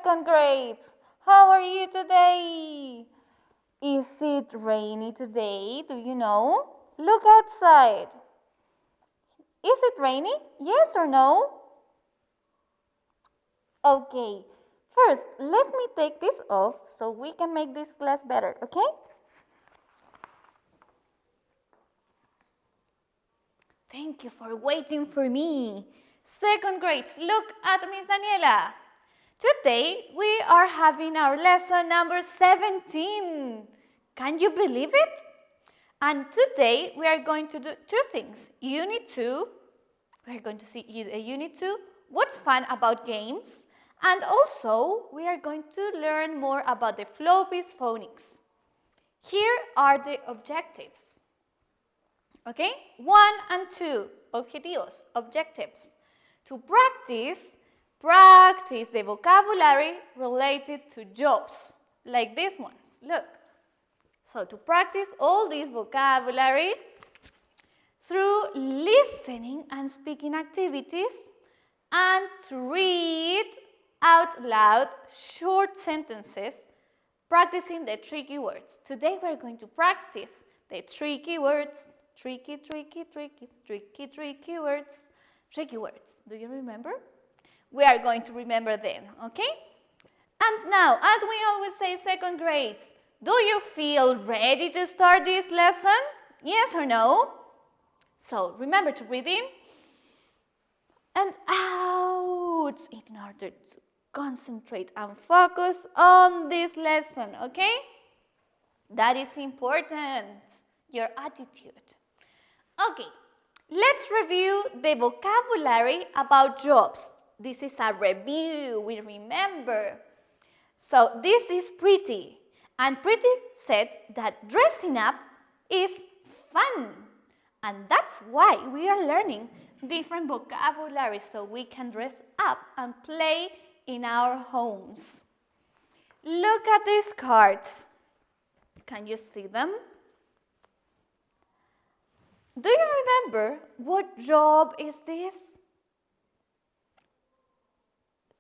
second grades. How are you today? Is it rainy today? Do you know? Look outside. Is it rainy? Yes or no? Okay. First, let me take this off so we can make this class better, okay? Thank you for waiting for me. Second grades, look at Miss Daniela. Today we are having our lesson number 17. Can you believe it? And today we are going to do two things. Unit 2, we are going to see Unit 2, what's fun about games. And also we are going to learn more about the flow-based phonics. Here are the objectives. Okay, 1 and 2, objetivos, objectives. To practice the vocabulary related to jobs, like these ones, look. So to practice all this vocabulary through listening and speaking activities and to read out loud short sentences, practicing the tricky words. Today we're going to practice the tricky words. Tricky words. Tricky words. Do you remember? We are going to remember them, okay? And now, as we always say, second grades, do you feel ready to start this lesson? Yes or no? So, remember to breathe in and out in order to concentrate and focus on this lesson, okay? That is important, your attitude. Okay, let's review the vocabulary about jobs. This is a review, we remember. So this is pretty. And Pretty said that dressing up is fun. And that's why we are learning different vocabulary so we can dress up and play in our homes. Look at these cards. Can you see them? Do you remember what job is this?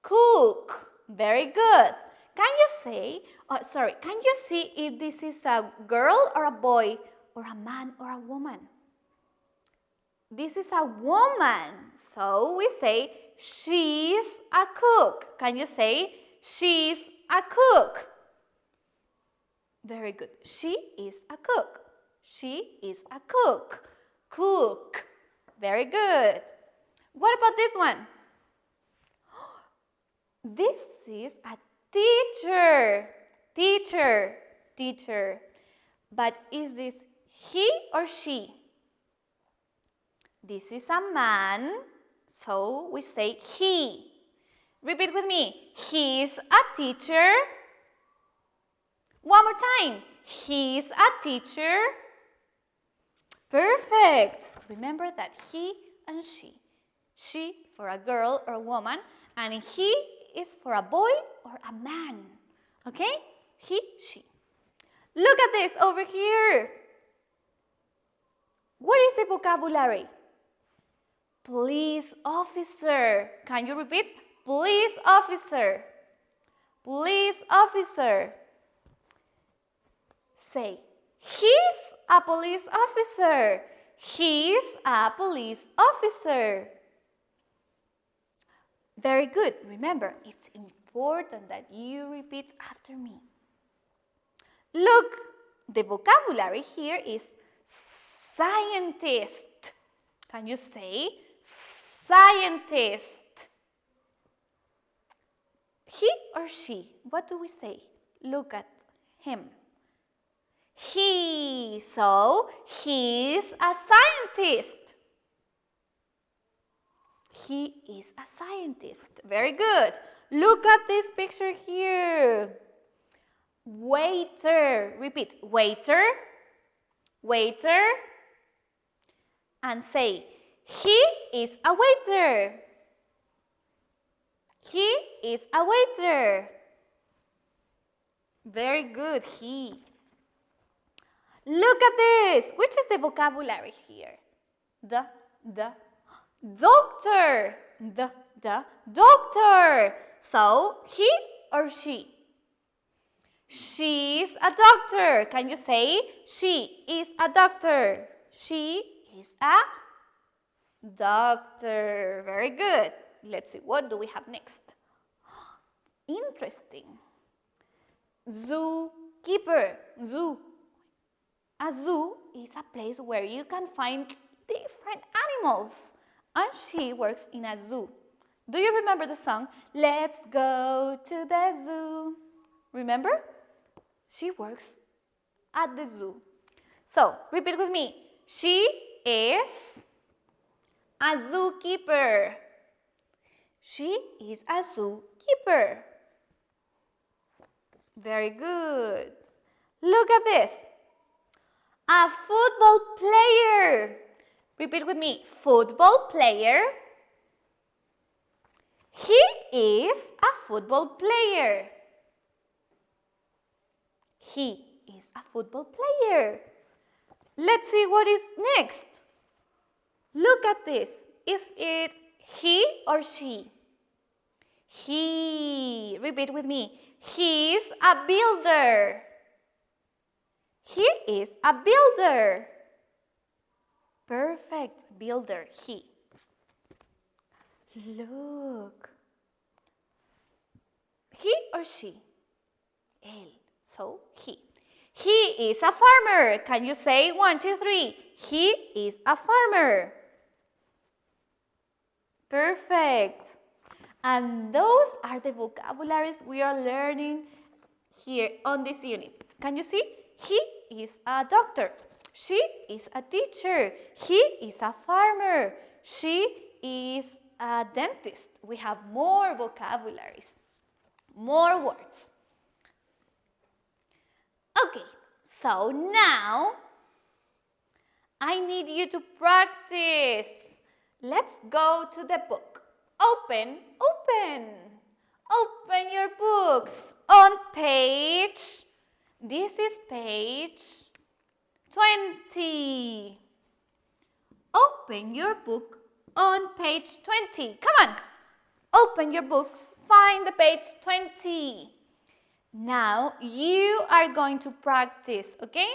Cook. Very good. Can you see if this is a girl or a boy or a man or a woman? This is a woman. So we say she's a cook. Can you say she's a cook? Very good. She is a cook. She is a cook. Cook. Very good. What about this one? This is a teacher. Teacher. Teacher. But is this he or she? This is a man, so we say he. Repeat with me. He's a teacher. One more time. He's a teacher. Perfect. Remember that he and she. She for a girl or a woman, and he is for a boy or a man. Okay? He, she. Look at this over here. What is the vocabulary? Police officer. Can you repeat? Police officer. Police officer. Say, he's a police officer. He's a police officer. Very good. Remember, it's important that you repeat after me. Look, the vocabulary here is scientist. Can you say scientist? He or she? What do we say? Look at him. He. So, he's a scientist. He is a scientist. Very good. Look at this picture here. Waiter. Repeat. Waiter. Waiter. And say, he is a waiter. He is a waiter. Very good. He. Look at this. Which is the vocabulary here? The doctor. The doctor. So, he or she? She's a doctor. Can you say she is a doctor? She is a doctor. Very good. Let's see, what do we have next? Interesting. Zookeeper. Zoo. A zoo is a place where you can find different animals. And she works in a zoo. Do you remember the song? Let's go to the zoo. Remember? She works at the zoo. So, repeat with me. She is a zookeeper. She is a zookeeper. Very good. Look at this. A football player. Repeat with me. Football player. He is a football player. He is a football player. Let's see what is next. Look at this. Is it he or she? He. Repeat with me. He is a builder. He is a builder. Perfect. Builder. He. Look. He or she? Él. So, he. He is a farmer. Can you say 1, 2, 3? He is a farmer. Perfect. And those are the vocabularies we are learning here on this unit. Can you see? He is a doctor. She is a teacher. He is a farmer. She is a dentist. We have more vocabularies, more words. Okay, so now I need you to practice. Let's go to the book. Open your books on page, this is page 20. Open your book on page 20. Come on, open your books, find the page 20. Now you are going to practice, okay?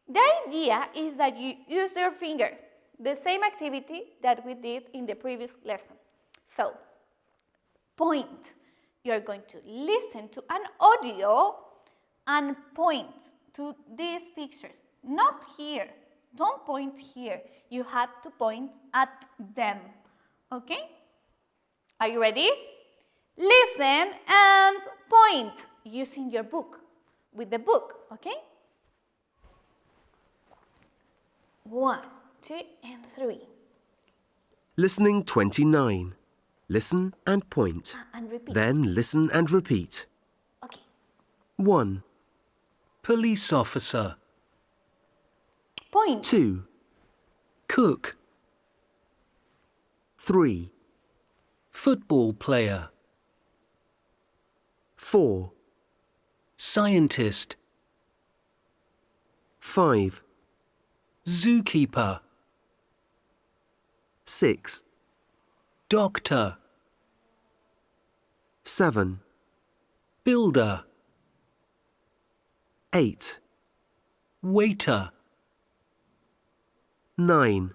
The idea is that you use your finger, the same activity that we did in the previous lesson. So, point. You're going to listen to an audio and point to these pictures. Not here. Don't point here. You have to point at them, okay? Are you ready? Listen and point using your book, with the book, okay? 1, 2, and 3. Listening 29. Listen and point. And repeat. Then listen and repeat. Okay. 1, Police officer. Point. 2, Cook. 3, Football player. 4, Scientist. 5, Zookeeper. 6, Doctor. 7, Builder. 8, Waiter. 9,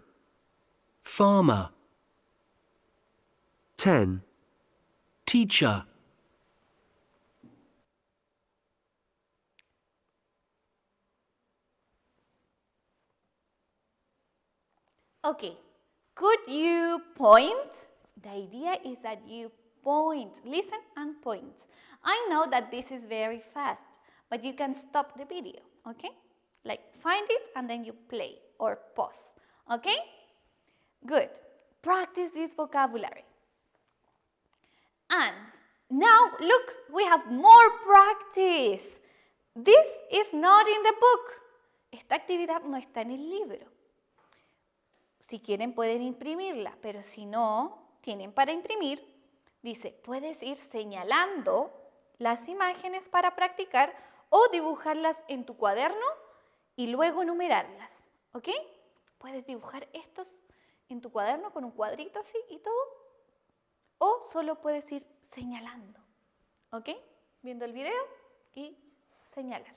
Farmer. 10, Teacher. Okay. Could you point? The idea is that you point. Listen and point. I know that this is very fast, but you can stop the video, okay? Like find it and then you play or pause, okay? Good. Practice this vocabulary. And now look, we have more practice. This is not in the book. Esta actividad no está en el libro. Si quieren pueden imprimirla, pero si no tienen para imprimir, dice, puedes ir señalando las imágenes para practicar o dibujarlas en tu cuaderno y luego numerarlas, ¿ok? Puedes dibujar estos en tu cuaderno con un cuadrito así y todo, o solo puedes ir señalando, ¿ok? viendo el video y señalar.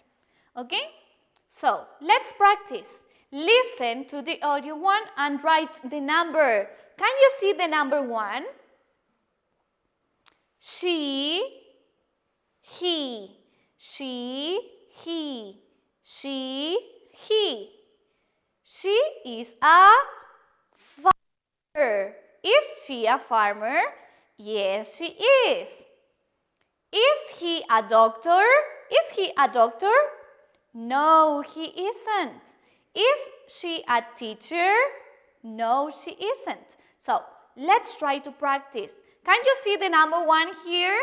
Okay? So, let's practice. Listen to the audio 1 and write the number. Can you see the number 1? She, he, she, he, she, he. She is a farmer. Is she a farmer? Yes, she is. Is he a doctor? Is he a doctor? No, he isn't. Is she a teacher? No, she isn't. So, let's try to practice. Can you see the number 1 here?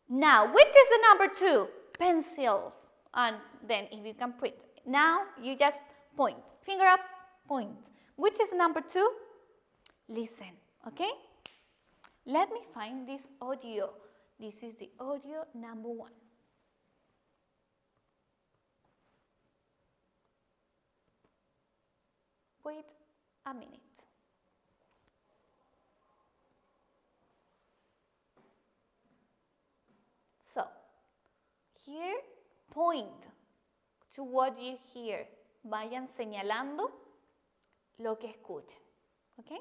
Now, which is the number 2? Pencils. And then if you can print. Now, you just point. Finger up, point. Which is the number 2? Listen, okay? Let me find this audio. This is the audio number 1. Wait a minute. So, here, point to what you hear. Vayan señalando lo que escuchen. Okay?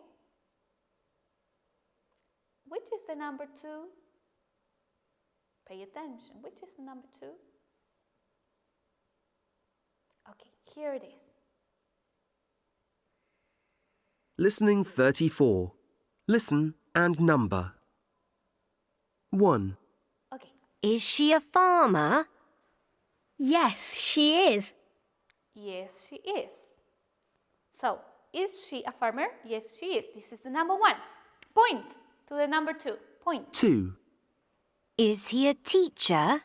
Which is the number 2? Pay attention. Which is the number 2? Okay, here it is. Listening 34. Listen and number. 1, Okay. Is she a farmer? Yes, she is. Yes, she is. So, is she a farmer? Yes, she is. This is the number 1. Point to the number 2. Point. 2, Is he a teacher?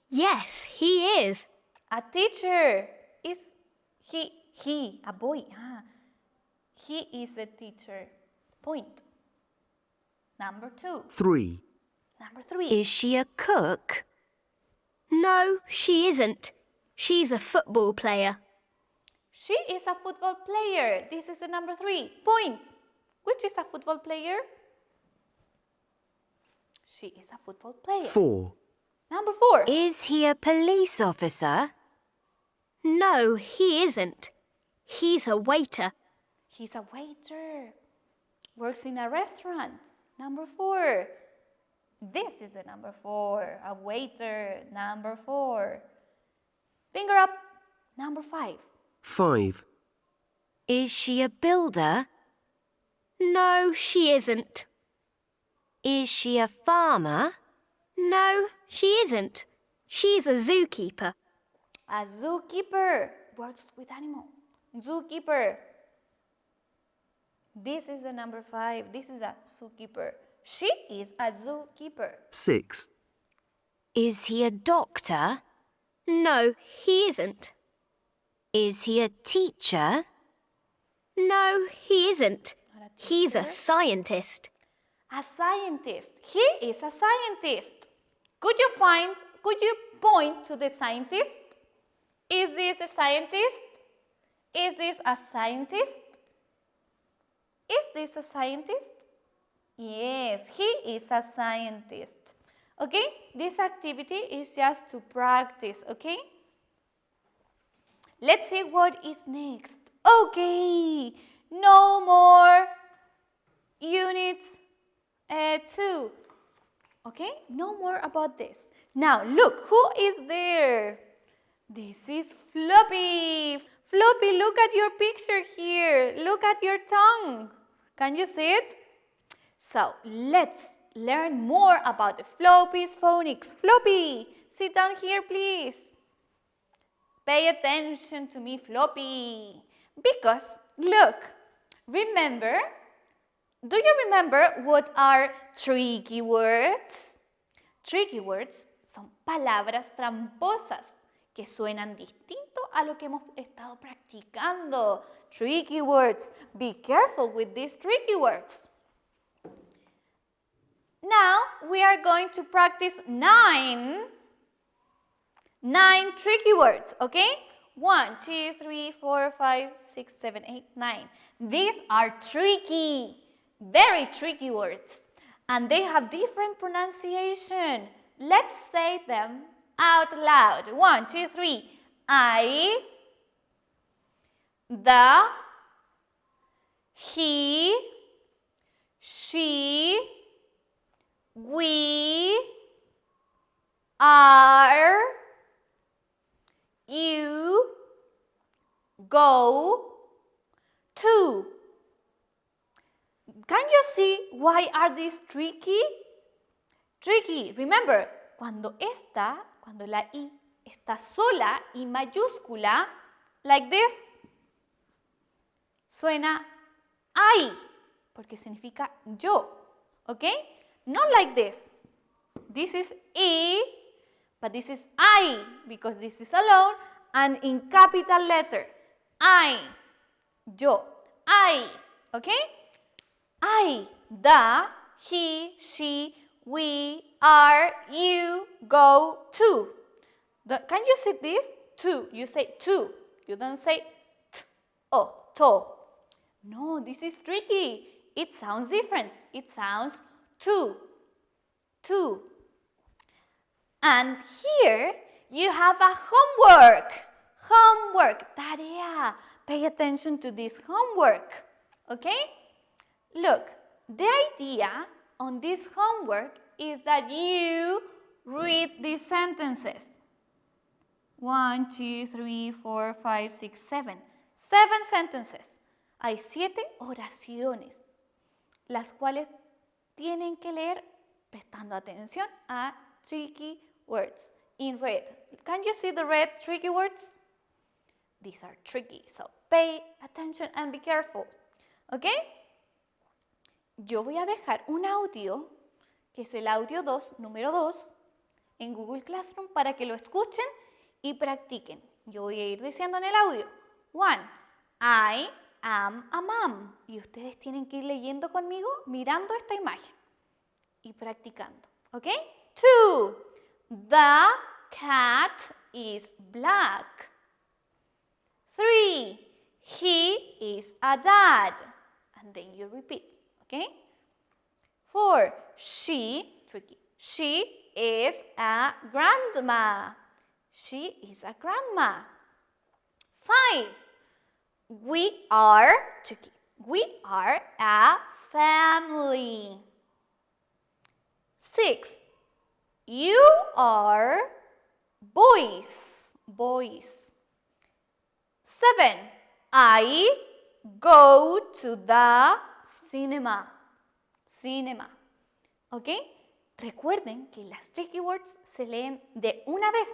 Yes, he is. A teacher. Is he, a boy. He is a teacher. Point. Number 2. 3, Number 3. Is she a cook? No, she isn't. She's a football player. She is a football player. This is the number 3. Point. Which is a football player? She is a football player. 4, Number 4. Is he a police officer? No, he isn't. He's a waiter. He's a waiter. Works in a restaurant. Number 4. This is the number 4. A waiter. Number 4. Finger up. Number 5. 5, Is she a builder? No, she isn't. Is she a farmer? No, she isn't. She's a zookeeper. A zookeeper. Works with animals. Zookeeper. This is the number 5. This is a zookeeper. She is a zookeeper. 6, Is he a doctor? No, he isn't. Is he a teacher? No, he isn't. Not a He's a teacher. scientist. A scientist. He is a scientist. Could you point to the scientist? Is this a scientist? Is this a scientist? Is this a scientist? Yes, he is a scientist. Okay? This activity is just to practice, okay? Let's see what is next. Okay, no more units 2. Okay, no more about this. Now, look, who is there? This is Floppy. Floppy, look at your picture here. Look at your tongue. Can you see it? So, let's learn more about the Floppy's phonics. Floppy, sit down here, please. Pay attention to me, Floppy. Because, look, remember, do you remember what are tricky words? Tricky words son palabras tramposas que suenan distinto a lo que hemos estado practicando. Tricky words. Be careful with these tricky words. Now, we are going to practice 9 tricky words, okay? 1, 2, 3, 4, 5, 6, 7, 8, 9. These are tricky, very tricky words. And they have different pronunciation. Let's say them out loud. 1, 2, 3. I, the, he, she, we, are, you, go, to. Can you see why are these tricky? Tricky. Remember, cuando la I está sola y mayúscula, like this, suena I, porque significa yo. Okay? Not like this. This is I, but this is I, because this is alone and in capital letter. I, yo, I, okay? I, the, he, she, we, are, you, go, to. Can you see this? To. You say to. You don't say t, oh, to. No, this is tricky. It sounds different. It sounds to. To. And here you have a homework. Homework. Tarea. Pay attention to this homework. Okay? Look, the idea on this homework is that you read these sentences. 1, 2, 3, 4, 5, 6, 7. 7 sentences. Hay 7 oraciones, las cuales tienen que leer prestando atención a tricky words in red. Can you see the red tricky words? These are tricky, so pay attention and be careful. Okay? Yo voy a dejar un audio, que es el audio 2, número 2, en Google Classroom para que lo escuchen y practiquen. Yo voy a ir diciendo en el audio. 1. I am a mom. Y ustedes tienen que ir leyendo conmigo, mirando esta imagen y practicando. ¿Ok? 2. The cat is black. 3. He is a dad. And then you repeat. Okay? 4. Tricky. She is a grandma. She is a grandma. 5. Tricky. We are a family. 6. You are boys. Boys. 7. I go to the cinema. Cinema. ¿Ok? Recuerden que las tricky words se leen de una vez,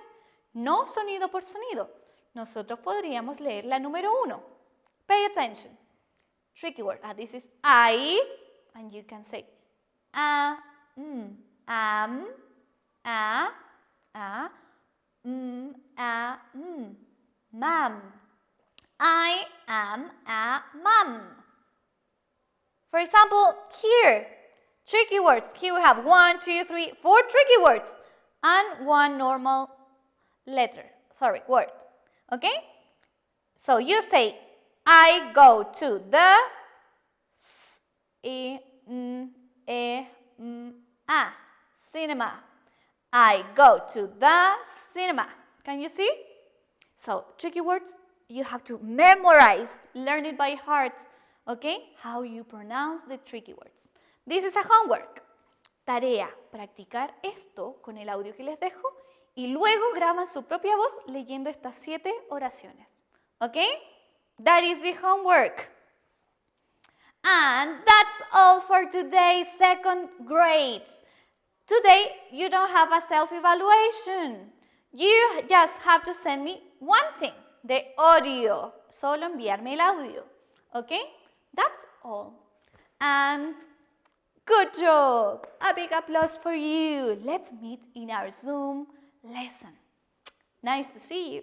no sonido por sonido. Nosotros podríamos leer la número 1. Pay attention. Tricky word. This is I, and you can say am, mom. I am a mom. For example, here, tricky words. Here we have 1, 2, 3, 4 tricky words and 1 normal word. Okay? So you say, I go to the cinema. I go to the cinema. Can you see? So, tricky words, you have to memorize, learn it by heart, okay? How you pronounce the tricky words. This is a homework. Tarea, practicar esto con el audio que les dejo y luego graban su propia voz leyendo estas 7 oraciones. Okay? That is the homework. And that's all for today's second grades. Today, you don't have a self-evaluation. You just have to send me one thing, the audio. Solo enviarme el audio. Okay? That's all. And good job. A big applause for you. Let's meet in our Zoom lesson. Nice to see you.